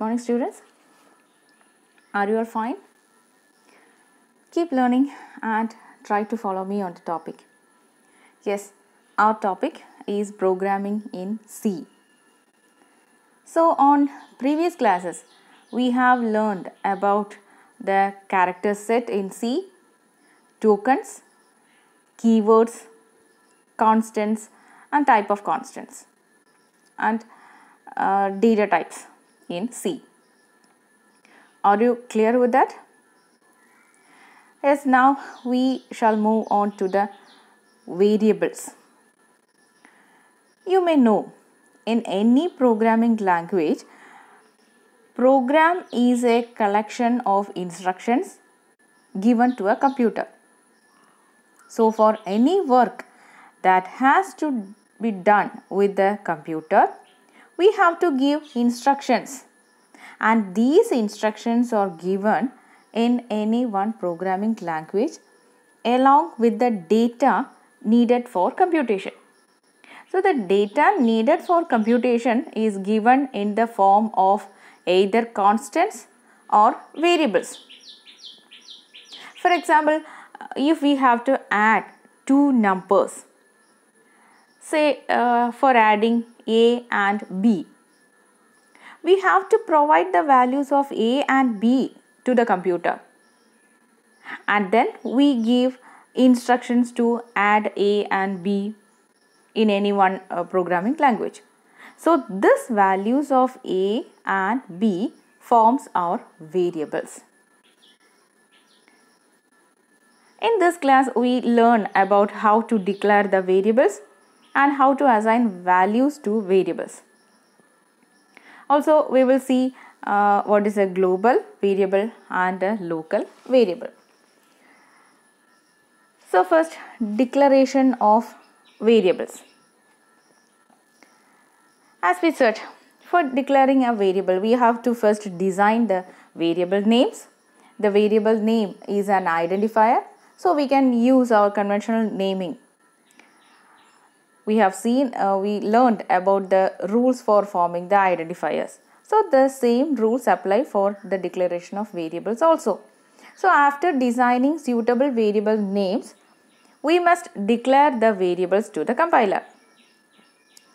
Morning students, are you all fine? Keep learning and try to follow me on the topic. Yes, our topic is programming in C. So on previous classes, we have learned about the character set in C, tokens, keywords, constants and type of constants and data types in C. Are you clear with that? Yes, now we shall move on to the variables. You may know, in any programming language, program is a collection of instructions given to a computer. So for any work that has to be done with the computer, we have to give instructions, and these instructions are given in any one programming language along with the data needed for computation. So the data needed for computation is given in the form of either constants or variables. For example, if we have to add two numbers, say for adding A and B, we have to provide the values of A and B to the computer, and then we give instructions to add A and B in any one programming language. So this values of A and B forms our variables. In this class, we learn about how to declare the variables and how to assign values to variables. Also, we will see what is a global variable and a local variable. So first, declaration of variables. As we said, for declaring a variable, we have to first design the variable names. The variable name is an identifier, so we can use our conventional naming. We have seen, we learned about the rules for forming the identifiers. So the same rules apply for the declaration of variables also. So after designing suitable variable names, we must declare the variables to the compiler.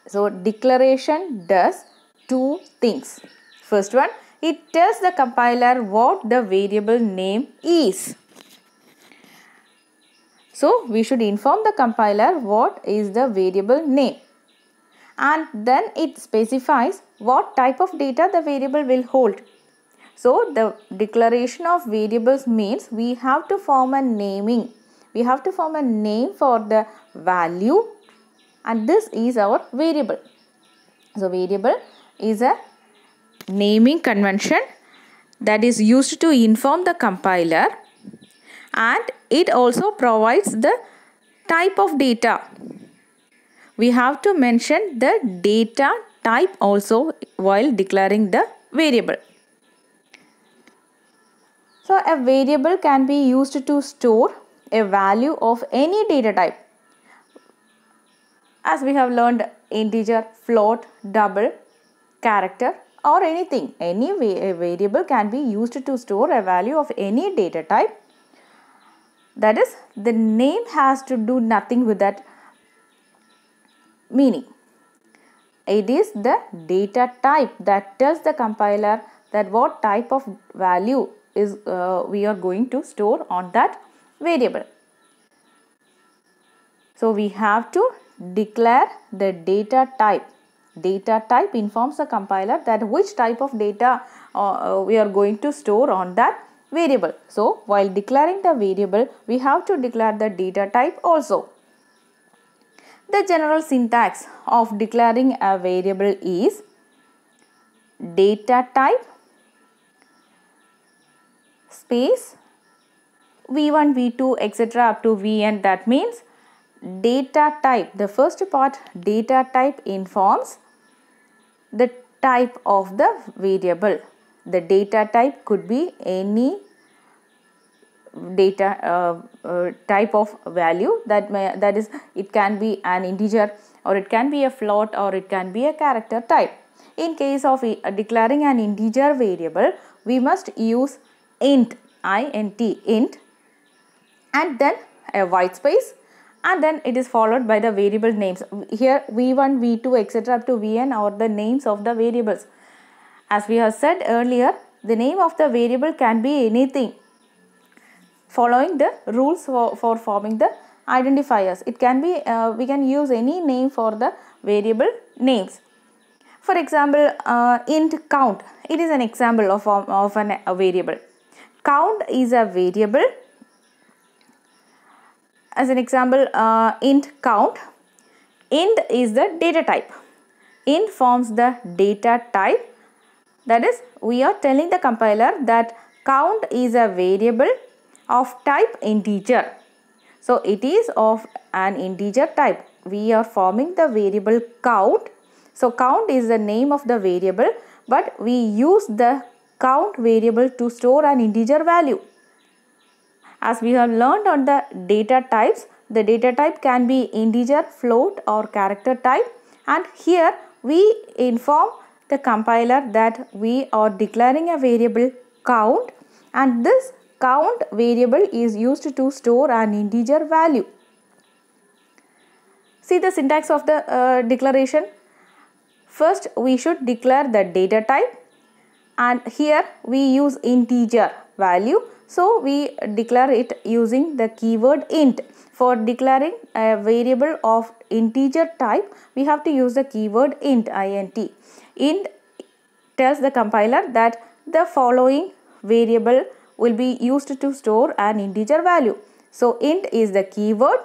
So declaration does two things. First one, it tells the compiler what the variable name is. So we should inform the compiler what is the variable name, and then it specifies what type of data the variable will hold. So the declaration of variables means we have to form a naming. We have to form a name for the value, and this is our variable. So variable is a naming convention that is used to inform the compiler, and it also provides the type of data. We have to mention the data type also while declaring the variable. So a variable can be used to store a value of any data type. As we have learned, integer, float, double, character or anything. Any variable can be used to store a value of any data type. That is, the name has to do nothing with that meaning. It is the data type that tells the compiler that what type of value is we are going to store on that variable. So we have to declare the data type. Data type informs the compiler that which type of data we are going to store on that variable. So while declaring the variable, we have to declare the data type also. The general syntax of declaring a variable is data type space v1, v2, etc. up to vn. That means data type, the first part, data type informs the type of the variable. The data type could be any data type of value, that is, it can be an integer or it can be a float or it can be a character type. In case of declaring an integer variable, we must use int, int, and then a white space, and then it is followed by the variable names. Here v1, v2, etc. up to vn are the names of the variables. As we have said earlier, the name of the variable can be anything following the rules for forming the identifiers. It can be, we can use any name for the variable names. For example, int count, it is an example of a variable. Count is a variable. As an example, int count, int is the data type. Int forms the data type. That is, we are telling the compiler that count is a variable of type integer. So it is of an integer type. We are forming the variable count. So count is the name of the variable, but we use the count variable to store an integer value. As we have learned on the data types, the data type can be integer, float or character type, and here we inform the compiler that we are declaring a variable count, and this count variable is used to store an integer value. See the syntax of the declaration. First, we should declare the data type, and here we use integer value. So we declare it using the keyword int. For declaring a variable of integer type, we have to use the keyword int, int. Int tells the compiler that the following variable will be used to store an integer value. So int is the keyword,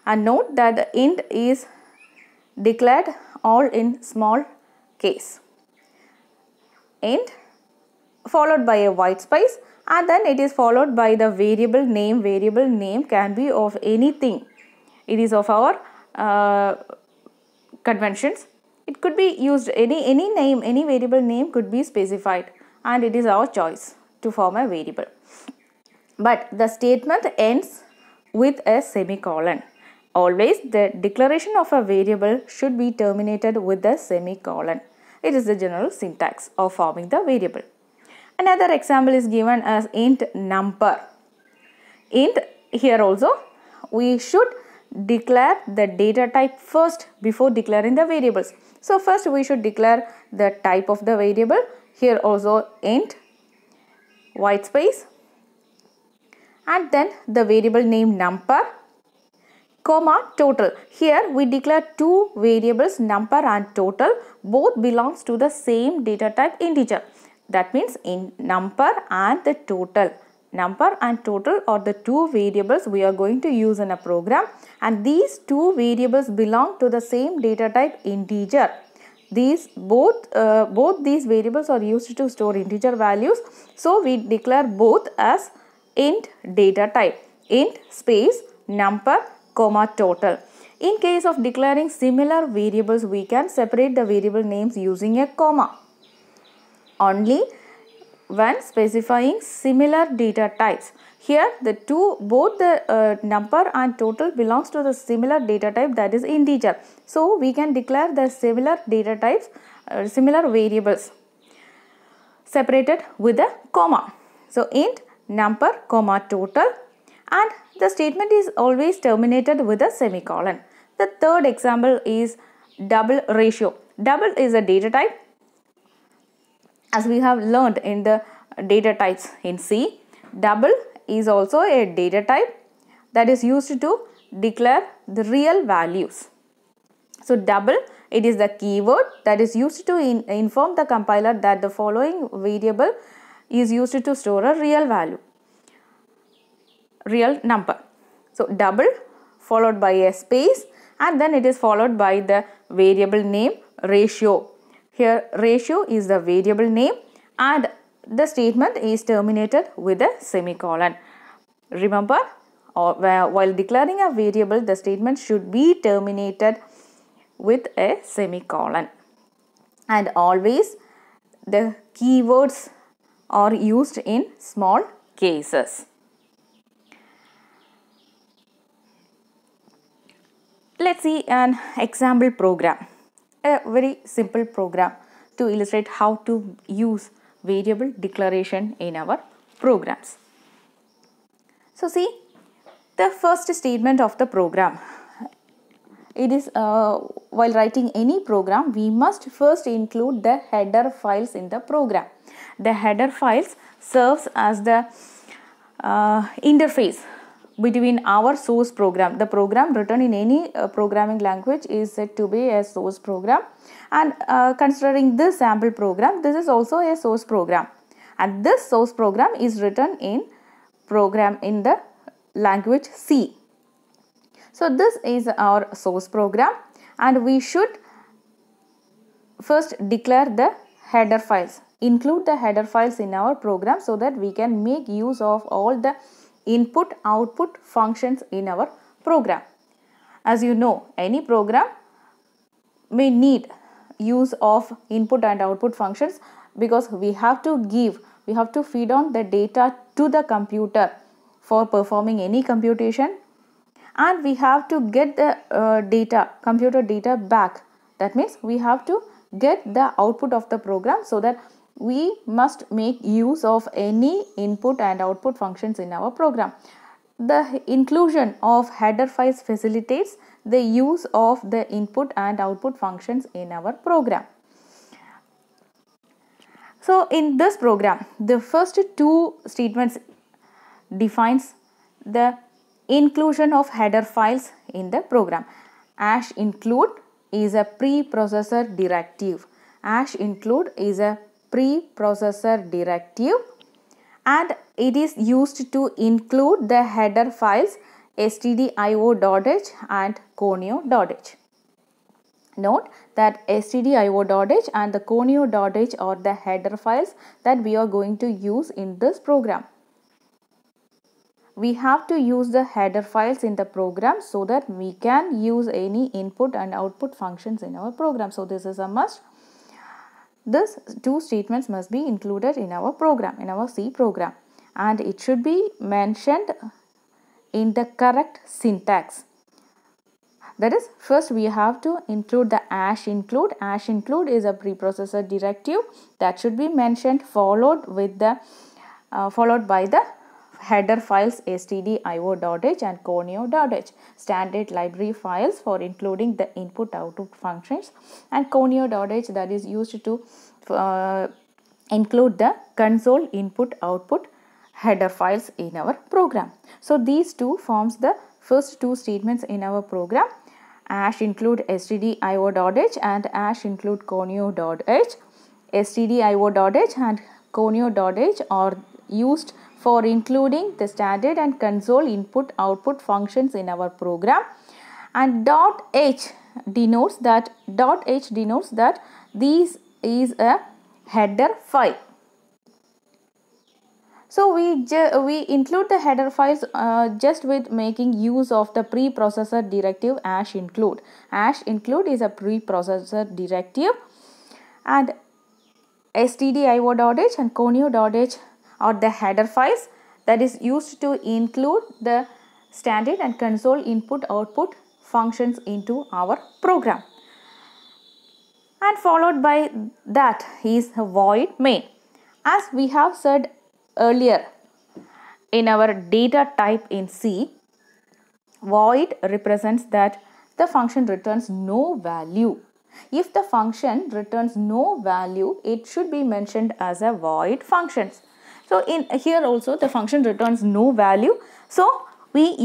and note that the int is declared all in small case. Int followed by a white space, and then it is followed by the variable name. Variable name can be of anything. It is of our conventions. It could be used any name, any variable name could be specified, and it is our choice to form a variable. But the statement ends with a semicolon. Always the declaration of a variable should be terminated with a semicolon. It is the general syntax of forming the variable. Another example is given as int number. Int, here also we should declare the data type first before declaring the variables. So first we should declare the type of the variable. Here also int, white space, and then the variable name number, comma total. Here we declare two variables, number and total. Both belongs to the same data type integer. That means in number and the total. Number and total are the two variables we are going to use in a program, and these two variables belong to the same data type integer. These both these variables are used to store integer values, so we declare both as int data type, int space number comma total. In case of declaring similar variables, we can separate the variable names using a comma. Only when specifying similar data types. Here both the number and total belongs to the similar data type, that is integer. So we can declare the similar data types, similar variables separated with a comma. So int number comma total, and the statement is always terminated with a semicolon. The third example is double ratio. Double is a data type. As we have learned in the data types in C, double is also a data type that is used to declare the real values. So double, it is the keyword that is used to inform the compiler that the following variable is used to store a real value, real number. So double followed by a space, and then it is followed by the variable name ratio. Here ratio is the variable name, and the statement is terminated with a semicolon. Remember, while declaring a variable, the statement should be terminated with a semicolon, and always the keywords are used in small cases. Let's see an example program. a very simple program to illustrate how to use variable declaration in our programs. So see, the first statement of the program, it is while writing any program, we must first include the header files in the program. The header files serves as the interface between our source program. The program written in any programming language is said to be a source program, and considering this sample program, this is also a source program, and this source program is written in the language C. So this is our source program, and we should first declare the header files, include the header files in our program so that we can make use of all the input output functions in our program. As you know, any program may need use of input and output functions, because we have to feed on the data to the computer for performing any computation, and we have to get the computer data back. That means we have to get the output of the program, so that we must make use of any input and output functions in our program. The inclusion of header files facilitates the use of the input and output functions in our program. So in this program, the first two statements defines the inclusion of header files in the program. #include is a preprocessor directive. #include is a preprocessor directive, and it is used to include the header files stdio.h and conio.h. Note that stdio.h and the conio.h are the header files that we are going to use in this program. We have to use the header files in the program so that we can use any input and output functions in our program. So this is a must. These two statements must be included in our program, in our C program, and it should be mentioned in the correct syntax. That is, first we have to include the #include. #include is a preprocessor directive that should be mentioned, followed by the header files stdio.h and conio.h, standard library files for including the input output functions, and conio.h that is used to include the console input output header files in our program. So these two forms the first two statements in our program. #include stdio.h and #include conio.h. stdio.h and conio.h are used for including the standard and console input output functions in our program, and .h denotes that this is a header file. So we include the header files just with making use of the preprocessor directive #include. #include is a preprocessor directive, and stdio.h and conio.h are the header files that is used to include the standard and console input output functions into our program. And followed by that is void main. As we have said earlier, in our data type in C, void represents that the function returns no value. If the function returns no value, it should be mentioned as a void function. So in here also the function returns no value, so we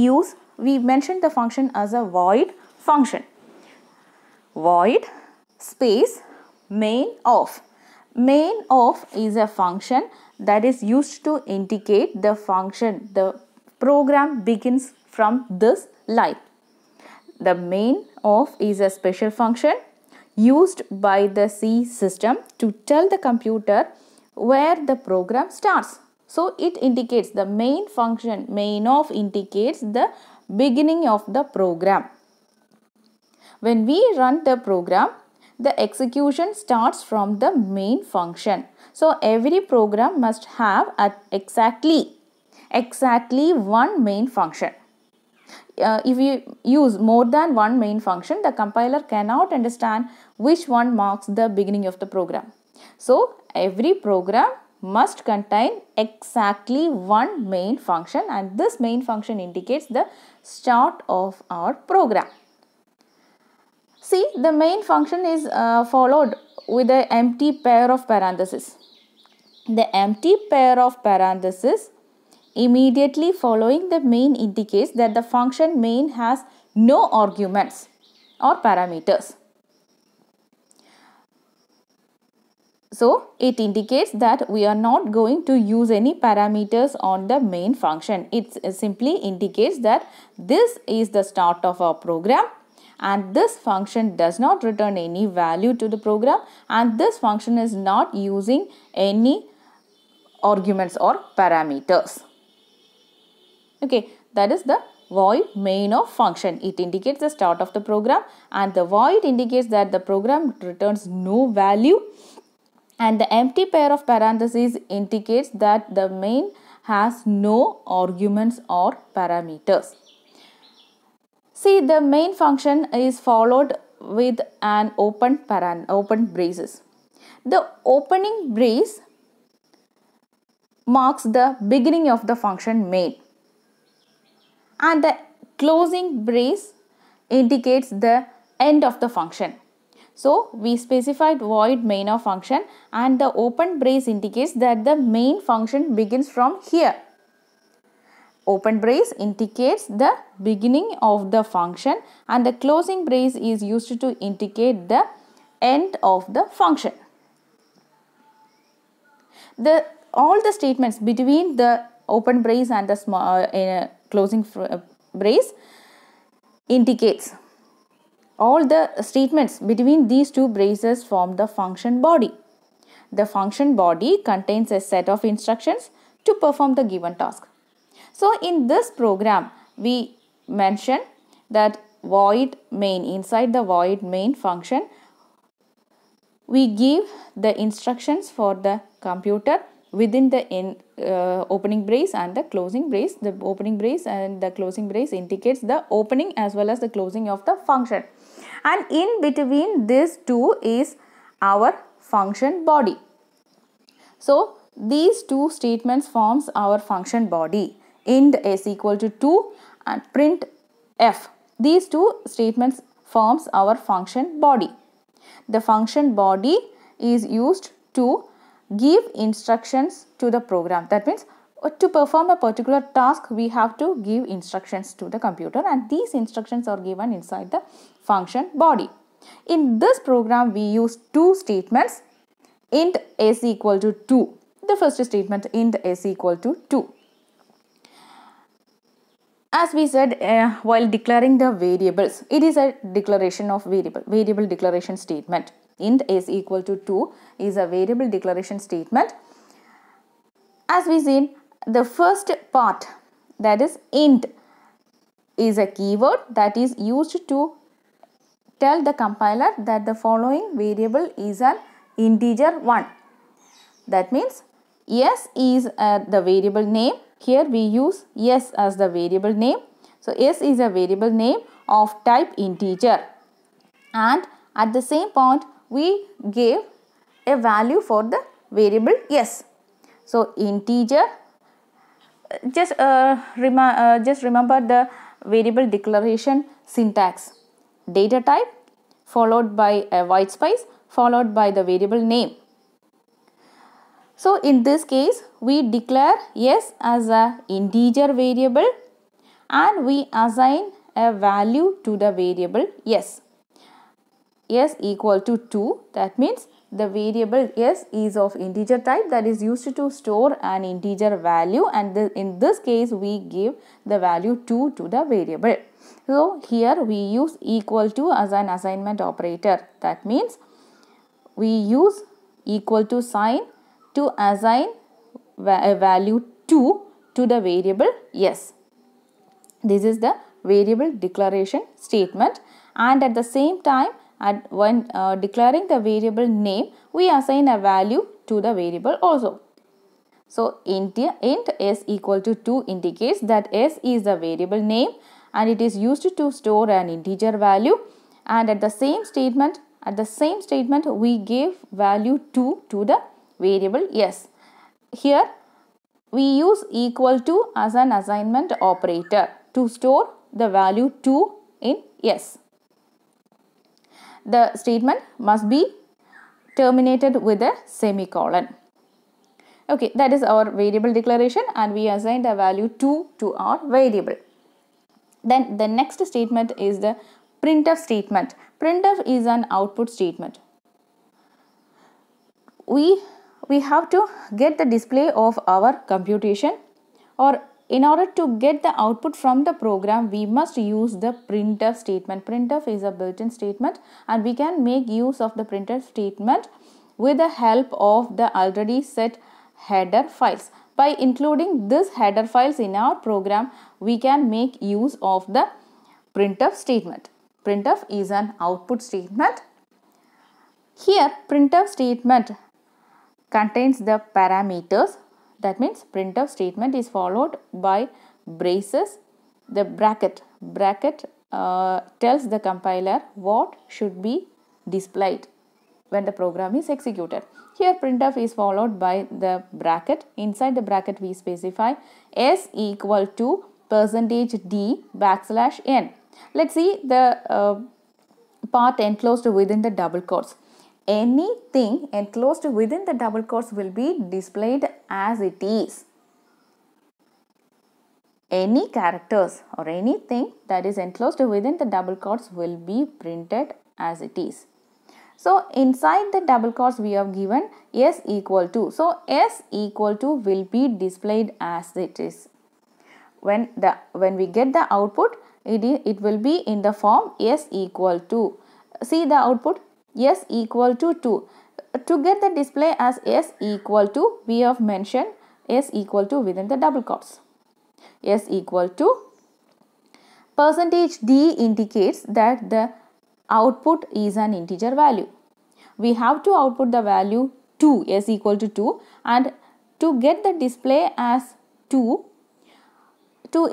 mention the function as a void function. Void space main of. Main of is a function that is used to indicate the function, the program begins from this line. The main of is a special function used by the C system to tell the computer where the program starts. So it indicates the main function, main of indicates the beginning of the program. When we run the program, the execution starts from the main function. So every program must have exactly one main function. if you use more than one main function, the compiler cannot understand which one marks the beginning of the program. So every program must contain exactly one main function, and this main function indicates the start of our program. See, the main function is followed with an empty pair of parentheses. The empty pair of parentheses immediately following the main indicates that the function main has no arguments or parameters. So it indicates that we are not going to use any parameters on the main function. It simply indicates that this is the start of our program, and this function does not return any value to the program, and this function is not using any arguments or parameters. Okay, that is the void main of function. It indicates the start of the program, and the void indicates that the program returns no value, and the empty pair of parentheses indicates that the main has no arguments or parameters. See, the main function is followed with an open braces. The opening brace marks the beginning of the function main, and the closing brace indicates the end of the function. So we specified void main of function, and the open brace indicates that the main function begins from here. Open brace indicates the beginning of the function, and the closing brace is used to indicate the end of the function. All the statements between the open brace and the closing brace indicates. All the statements between these two braces form the function body. The function body contains a set of instructions to perform the given task. So in this program, we mention that void main, inside the void main function, we give the instructions for the computer within the opening brace and the closing brace. The opening brace and the closing brace indicates the opening as well as the closing of the function. And in between these two is our function body. So these two statements forms our function body. Int is equal to 2 and print f. These two statements forms our function body. The function body is used to give instructions to the program. That means to perform a particular task, we have to give instructions to the computer, and these instructions are given inside the function body. In this program, we use two statements. Int is equal to 2. The first statement, int is equal to 2. As we said, while declaring the variables, it is a declaration of variable declaration statement. Int is equal to 2 is a variable declaration statement. As we seen, the first part, that is int, is a keyword that is used to tell the compiler that the following variable is an integer 1. That means s is the variable name. Here we use s as the variable name. So s is a variable name of type integer, and at the same point we gave a value for the variable s. So integer, just remember the variable declaration syntax. Data type followed by a white space followed by the variable name. So in this case, we declare s as a integer variable and we assign a value to the variable s. S equal to 2, that means the variable s is of integer type, that is used to store an integer value, and in this case we give the value 2 to the variable. So here we use equal to as an assignment operator. That means we use equal to sign to assign a value 2 to the variable s. This is the variable declaration statement, and at the same time when declaring the variable name, we assign a value to the variable also. So int s equal to 2 indicates that s is the variable name and it is used to store an integer value, and at the same statement we gave value 2 to the variable s. Here we use equal to as an assignment operator to store the value 2 in s. The statement must be terminated with a semicolon. Okay, that is our variable declaration, and we assigned a value 2 to our variable. Then the next statement is the printf statement. Printf is an output statement. We have to get the display of our computation, or in order to get the output from the program, we must use the printf statement. Printf is a built-in statement, and we can make use of the printf statement with the help of the already set header files. By including this header files in our program, we can make use of the printf statement. Printf is an output statement. Here printf statement contains the parameters. That means printf statement is followed by braces. The bracket tells the compiler what should be displayed when the program is executed. Here printf is followed by the bracket. Inside the bracket we specify s equal to %d \n. Let's see the part enclosed within the double quotes. Anything enclosed within the double quotes will be displayed as it is. Any characters or anything that is enclosed within the double quotes will be printed as it is. So inside the double quotes we have given s equal to. So s equal to will be displayed as it is. When we get the output, it will be in the form s equal to. See the output, s equal to 2. To get the display as s equal to, we have mentioned s equal to within the double quotes. S equal to %d indicates that the output is an integer value. We have to output the value 2, s equal to 2, and to get the display as 2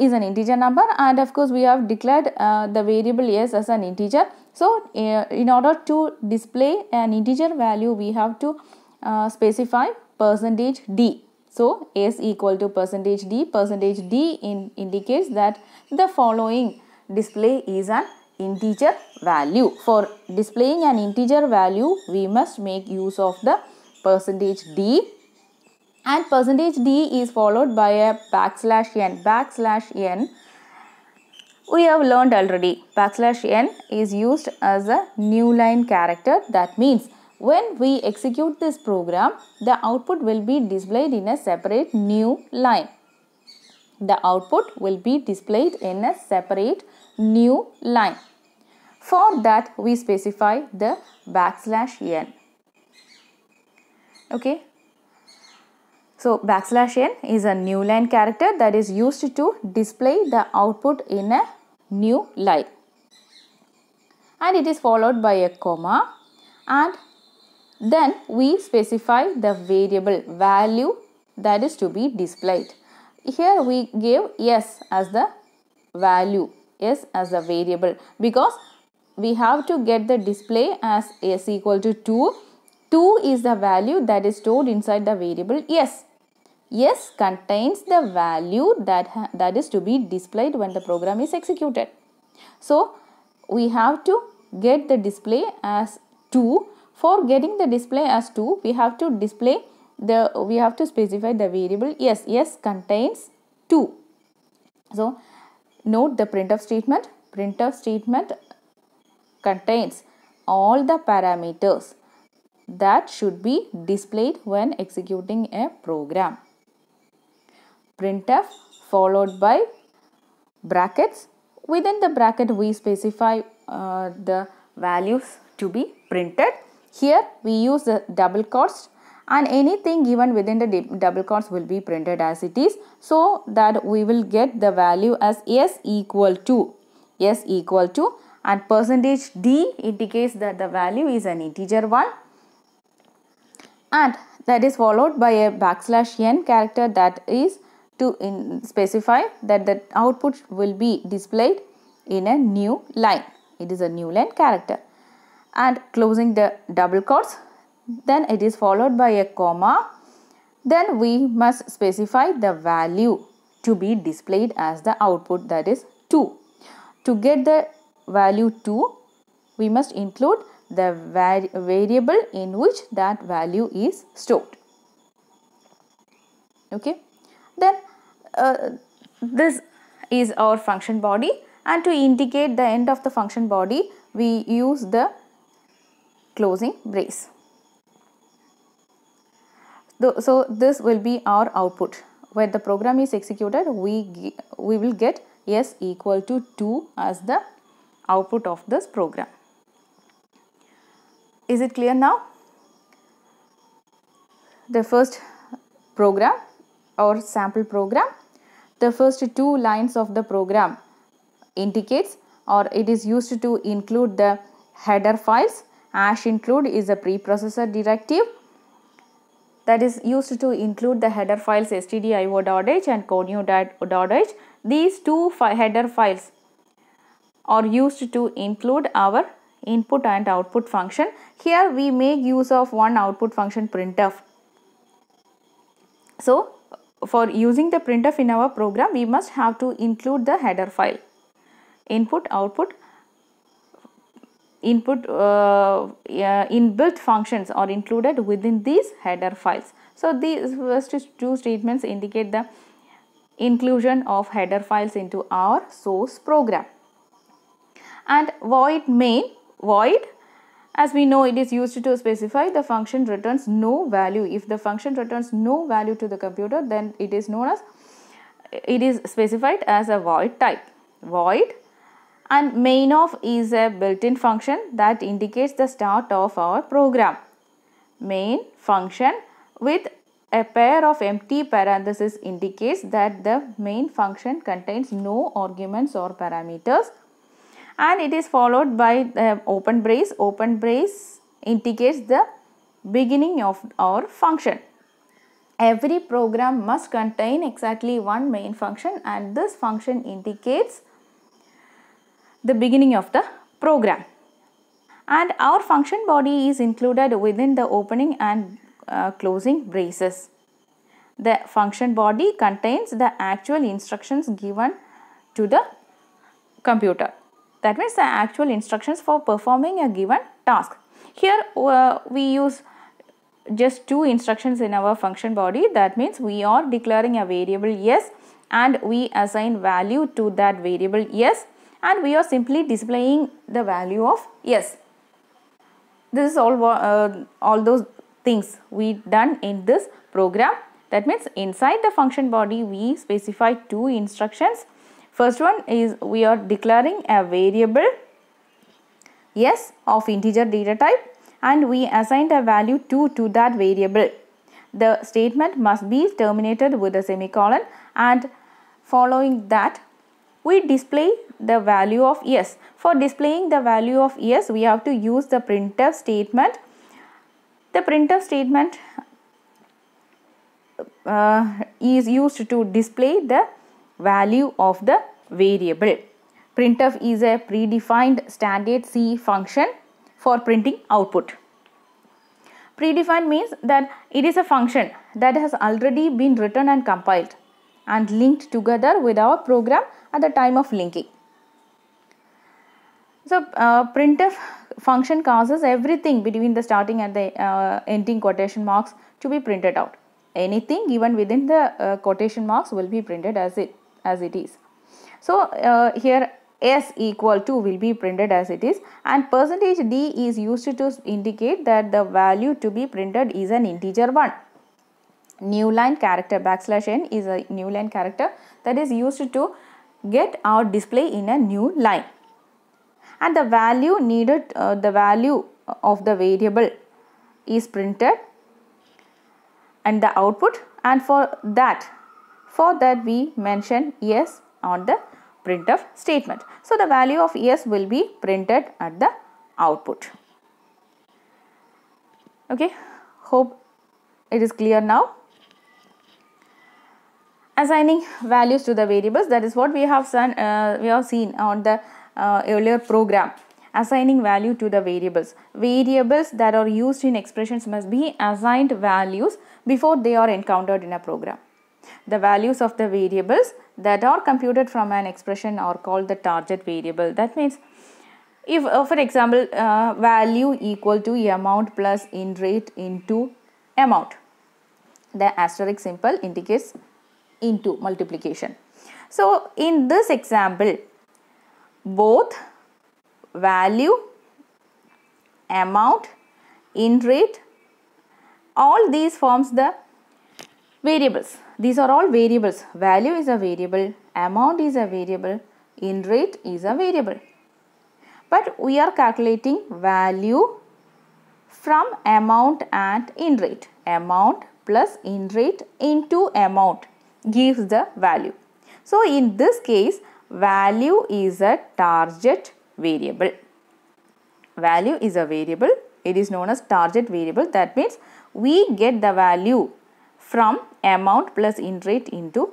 is an integer number, and of course we have declared the variable s as an integer. So in order to display an integer value, we have to specify %d. So s equal to %d. %d indicates that the following display is an integer value. For displaying an integer value, we must make use of the %d, and %d is followed by a \n. \n we have learned already. \n is used as a new line character. That means when we execute this program, the output will be displayed in a separate new line. The output will be displayed in a separate new line. For that we specify the \n. Okay. So \n is a new line character that is used to display the output in a new line, and it is followed by a comma, and then we specify the variable value that is to be displayed. Here we give s as the value, s as the variable, because we have to get the display as s equal to 2. 2 is the value that is stored inside the variable s. S contains the value that is to be displayed when the program is executed. So we have to get the display as 2. For getting the display as 2, we have to specify the variable s. S contains 2. So note the printf statement. Printf statement contains all the parameters that should be displayed when executing a program. Printf followed by brackets. Within the bracket we specify the values to be printed. Here we use the double quotes, and anything given within the double quotes will be printed as it is, so that we will get the value as s equal to, and %d indicates that the value is an integer one, and that is followed by a \n character that is to specify that the output will be displayed in a new line. It is a new line character. And closing the double quotes, then it is followed by a comma. Then we must specify the value to be displayed as the output, that is 2. To get the value 2, we must include the variable in which that value is stored. Okay. Then this is our function body, and to indicate the end of the function body, we use the closing brace. So this will be our output. When the program is executed, we will get s equal to 2 as the output of this program. Is it clear now? The first program or sample program, the first 2 lines of the program indicates, or it is used to include the header files. #include is a preprocessor directive that is used to include the header files stdio.h and connew.h. These 2 header files are used to include our input and output function. Here we make use of one output function, printf. So for using the printf in our program, we must have to include the header file. Input, output, inbuilt functions are included within these header files. So these first 2 statements indicate the inclusion of header files into our source program. And void main, void, as we know, it is used to specify the function returns no value. If the function returns no value to the computer, then it is known as, it is specified as a void type. Void. And main of is a built-in function that indicates the start of our program. Main function with a pair of empty parentheses indicates that the main function contains no arguments or parameters. And it is followed by the open brace. Open brace indicates the beginning of our function. Every program must contain exactly one main function, and this function indicates the beginning of the program. And our function body is included within the opening and closing braces. The function body contains the actual instructions given to the computer. That means the actual instructions for performing a given task. Here we use just 2 instructions in our function body. That means we are declaring a variable s and we assign value to that variable s, and we are simply displaying the value of s. This is all those things we done in this program. That means inside the function body we specify 2 instructions. First one is we are declaring a variable s of integer data type, and we assigned a value 2 to that variable. The statement must be terminated with a semicolon, and following that we display the value of s. For displaying the value of s, we have to use the printf statement. The printf statement is used to display the value of the variable. Printf is a predefined standard C function for printing output. Predefined means that it is a function that has already been written and compiled and linked together with our program at the time of linking. So printf function causes everything between the starting and the ending quotation marks to be printed out. Anything given within the quotation marks will be printed as it is. So here s equal to will be printed as it is, and %d is used to indicate that the value to be printed is an integer 1. New line character \n is a new line character that is used to get our display in a new line, and the value needed, the value of the variable is printed and the output, and for that we mention s on the printf statement. So the value of s will be printed at the output. Okay, hope it is clear now. assigning values to the variables, that is what we have seen on the earlier program. Assigning value to the variables. Variables that are used in expressions must be assigned values before they are encountered in a program. The values of the variables that are computed from an expression are called the target variable. That means if for example value equal to amount plus int rate into amount, the asterisk symbol indicates into multiplication. So in this example, both value, amount, int rate, all these forms the variables. These are all variables. Value is a variable, amount is a variable, int rate is a variable. But we are calculating value from amount and int rate. Amount plus int rate into amount gives the value. So in this case, value is a target variable. Value is a variable. It is known as target variable. That means we get the value from amount plus int rate into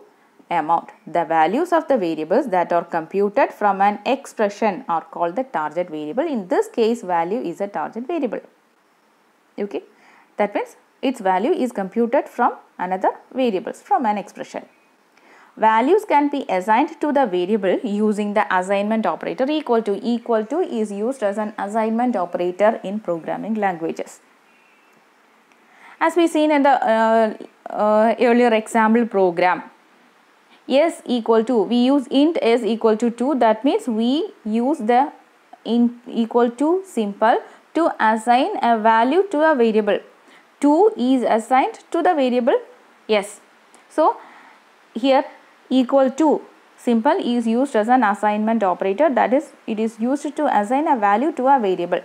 amount. The values of the variables that are computed from an expression are called the target variable. In this case, value is a target variable. Okay, that means its value is computed from another variables, from an expression. Values can be assigned to the variable using the assignment operator. Equal to is used as an assignment operator in programming languages. As we seen in the earlier example program, s equal to, we use int s equal to 2. That means we use the int equal to symbol to assign a value to a variable. 2 is assigned to the variable s. So here equal to symbol is used as an assignment operator, that is, it is used to assign a value to a variable.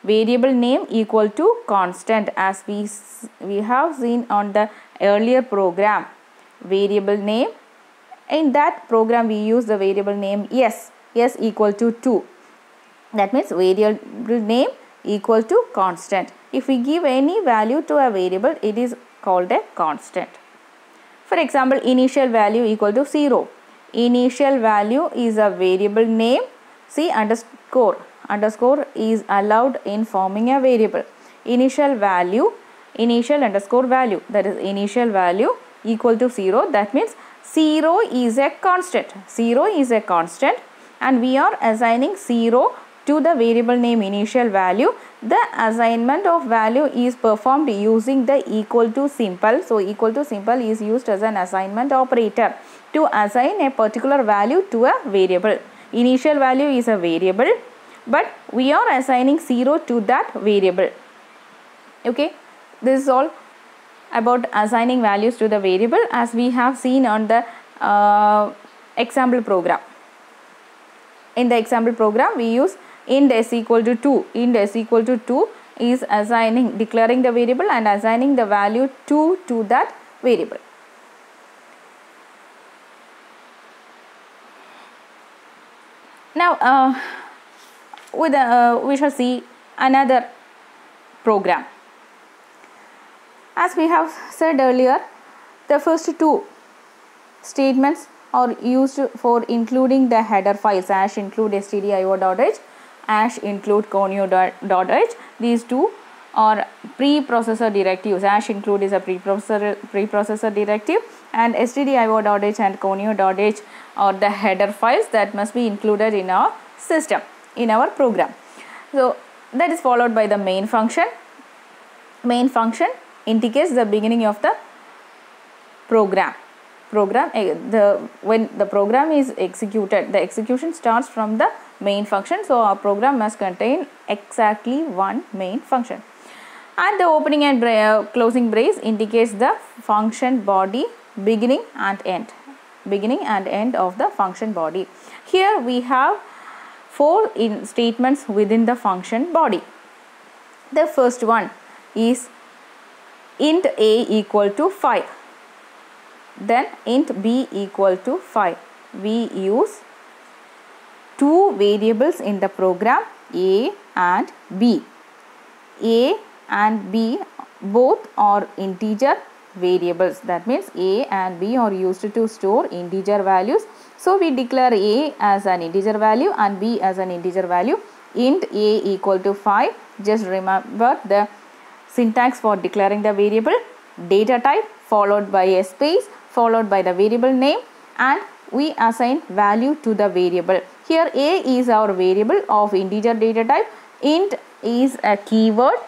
Variable name equal to constant, as we have seen on the earlier program. Variable name, in that program we use the variable name s equal to 2. That means variable name equal to constant. If we give any value to a variable, it is called a constant. For example, initial value equal to 0. Initial value is a variable name. See, underscore is allowed in forming a variable. Initial value, initial underscore value, that is initial value equal to 0. That means 0 is a constant. 0 is a constant and we are assigning 0 to the variable name initial value. The assignment of value is performed using the equal to symbol. So equal to symbol is used as an assignment operator to assign a particular value to a variable. Initial value is a variable, but we are assigning 0 to that variable. Okay, this is all about assigning values to the variable, as we have seen on the example program. In the example program, we use int s equal to 2. Int s equal to 2 is declaring the variable and assigning the value 2 to that variable. Now we shall see another program. As we have said earlier, the first two statements are used for including the header files, # include stdio.h, # include conio.h. These two are preprocessor directives. # include is a preprocessor directive, and stdio.h and conio.h are the header files that must be included in our system, in our program. So that is followed by the main function. Main function indicates the beginning of the program. When the program is executed, the execution starts from the main function. So our program must contain exactly one main function. And the opening and closing brace indicates the function body, beginning and end. Beginning and end of the function body. Here we have 4 statements within the function body. The first one is int a equal to 5. Then int b equal to 5. We use two variables in the program, a and b. A and b both are integer. variables. That means A and B are used to store integer values. So we declare A as an integer value and B as an integer value. Int A equal to 5. Just remember the syntax for declaring the variable: data type followed by a space followed by the variable name, and we assign value to the variable. Here A is our variable of integer data type. Int is a keyword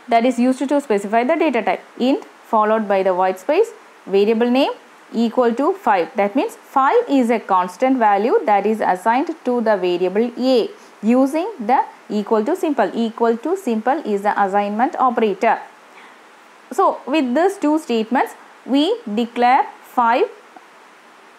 that is used to specify the data type. Int followed by the white space, variable name equal to 5. That means 5 is a constant value that is assigned to the variable A using the equal to symbol. Equal to symbol is the assignment operator. So with these two statements, we declare 5,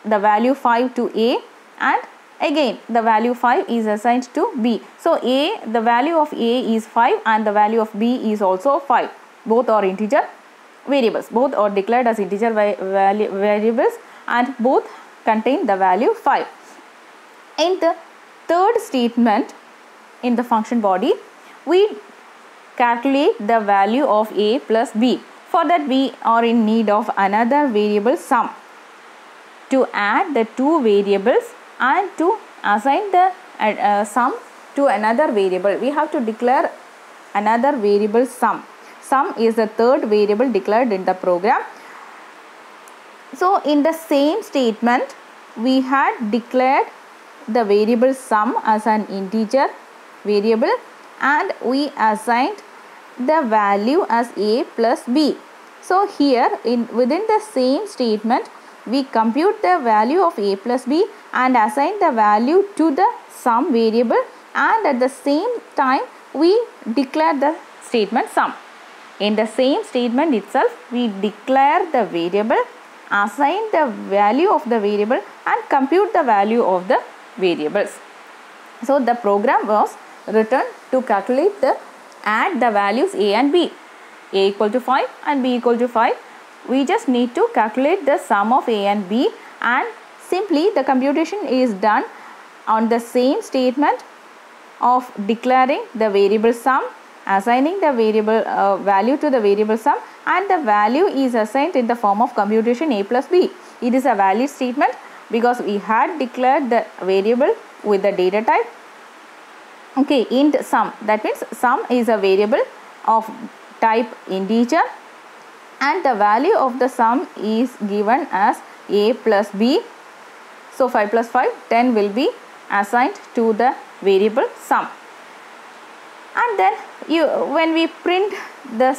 the value 5 to A, and again the value 5 is assigned to B. So the value of A is 5 and the value of B is also 5. Both are integer variables. Both are declared as integer variables and both contain the value 5. In the third statement in the function body, we calculate the value of A plus B. For that we are in need of another variable sum to add the two variables and to assign the sum to another variable. We have to declare another variable sum. Sum is the third variable declared in the program. So in the same statement, we had declared the variable sum as an integer variable and we assigned the value as A plus B. So here within the same statement, we compute the value of A plus B and assign the value to the sum variable, and at the same time we declare the statement sum. In the same statement itself, we declare the variable, assign the value of the variable and compute the value of the variables. So the program was written to calculate add the values A and B. A equal to 5 and B equal to 5. We just need to calculate the sum of A and B, and simply the computation is done on the same statement of declaring the variable sum, assigning the variable value to the variable sum, and the value is assigned in the form of computation A plus B. It is a valid statement because we had declared the variable with the data type, okay, int sum. That means sum is a variable of type integer and the value of the sum is given as A plus B. So 5 plus 5, 10 will be assigned to the variable sum. And then when we print the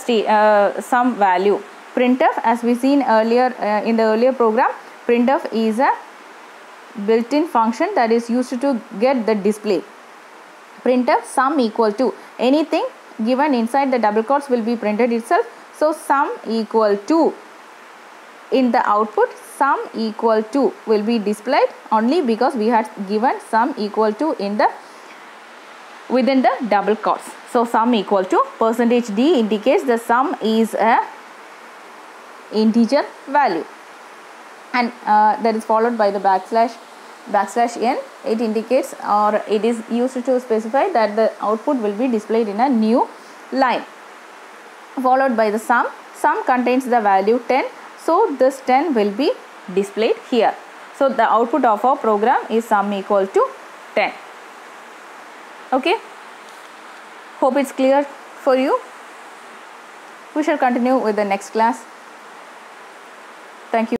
sum value, printf, as we seen earlier in the earlier program, printf is a built-in function that is used to get the display. Printf sum equal to anything given inside the double quotes will be printed itself. So sum equal to, in the output sum equal to will be displayed only because we had given sum equal to within the double quotes. So sum equal to %d indicates the sum is a integer value, and that is followed by the \n. It indicates, or it is used to specify that the output will be displayed in a new line, followed by the sum. Sum contains the value 10, so this 10 will be displayed here. So the output of our program is sum equal to 10. Okay, hope it's clear for you. We shall continue with the next class. Thank you.